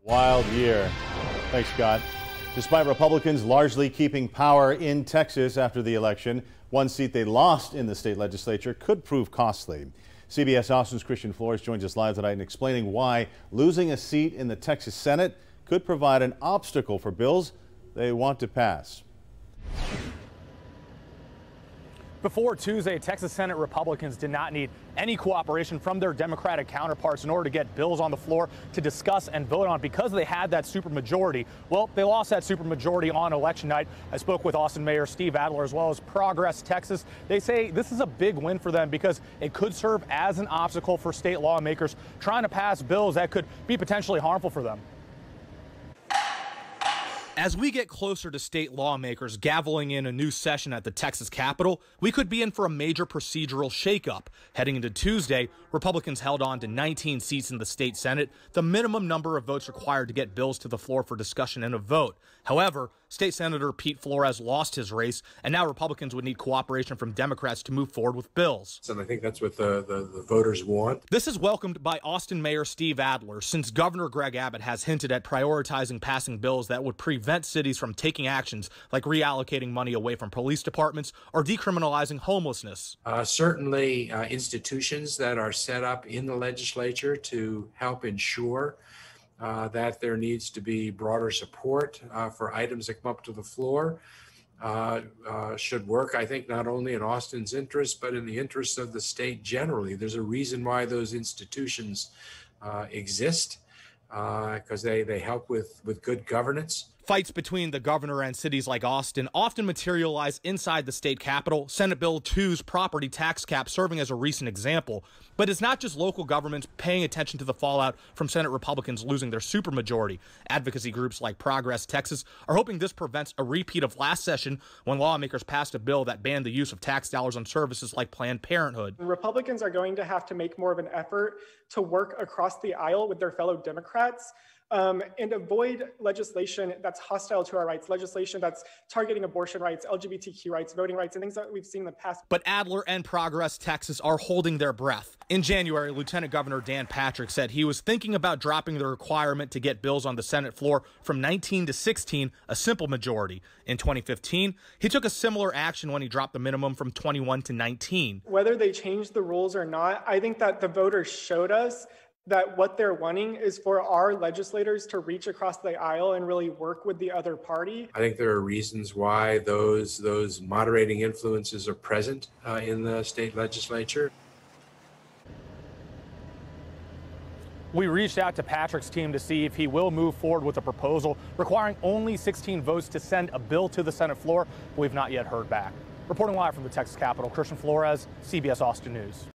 Wild year. Thanks, Scott. Despite Republicans largely keeping power in Texas after the election, one seat they lost in the state legislature could prove costly. CBS Austin's Christian Flores joins us live tonight in explaining why losing a seat in the Texas Senate could provide an obstacle for bills they want to pass. Before Tuesday, Texas Senate Republicans did not need any cooperation from their Democratic counterparts in order to get bills on the floor to discuss and vote on because they had that supermajority. Well, they lost that supermajority on election night. I spoke with Austin Mayor Steve Adler as well as Progress Texas. They say this is a big win for them because it could serve as an obstacle for state lawmakers trying to pass bills that could be potentially harmful for them. As we get closer to state lawmakers gaveling in a new session at the Texas Capitol, we could be in for a major procedural shakeup. Heading into Tuesday, Republicans held on to 19 seats in the state Senate, the minimum number of votes required to get bills to the floor for discussion and a vote. However, State Senator Pete Flores lost his race, and now Republicans would need cooperation from Democrats to move forward with bills. And I think that's what the voters want. This is welcomed by Austin Mayor Steve Adler, since Governor Greg Abbott has hinted at prioritizing passing bills that would prevent cities from taking actions like reallocating money away from police departments or decriminalizing homelessness. Certainly institutions that are set up in the legislature to help ensure that there needs to be broader support for items that come up to the floor should work, I think, not only in Austin's interest, but in the interest of the state generally. There's a reason why those institutions exist, because they help with good governance. Fights between the governor and cities like Austin often materialize inside the state capitol, Senate Bill 2's property tax cap serving as a recent example. But it's not just local governments paying attention to the fallout from Senate Republicans losing their supermajority. Advocacy groups like Progress Texas are hoping this prevents a repeat of last session when lawmakers passed a bill that banned the use of tax dollars on services like Planned Parenthood. Republicans are going to have to make more of an effort to work across the aisle with their fellow Democrats and avoid legislation that's hostile to our rights, legislation that's targeting abortion rights, LGBTQ rights, voting rights, and things that we've seen in the past. But Adler and Progress Texas are holding their breath. In January, Lieutenant Governor Dan Patrick said he was thinking about dropping the requirement to get bills on the Senate floor from 19 to 16, a simple majority. In 2015, he took a similar action when he dropped the minimum from 21 to 19. Whether they changed the rules or not, I think that the voters showed us that what they're wanting is for our legislators to reach across the aisle and really work with the other party. I think there are reasons why those moderating influences are present in the state legislature. We reached out to Patrick's team to see if he will move forward with a proposal requiring only 16 votes to send a bill to the Senate floor. We've not yet heard back. Reporting live from the Texas Capitol, Christian Flores, CBS Austin News.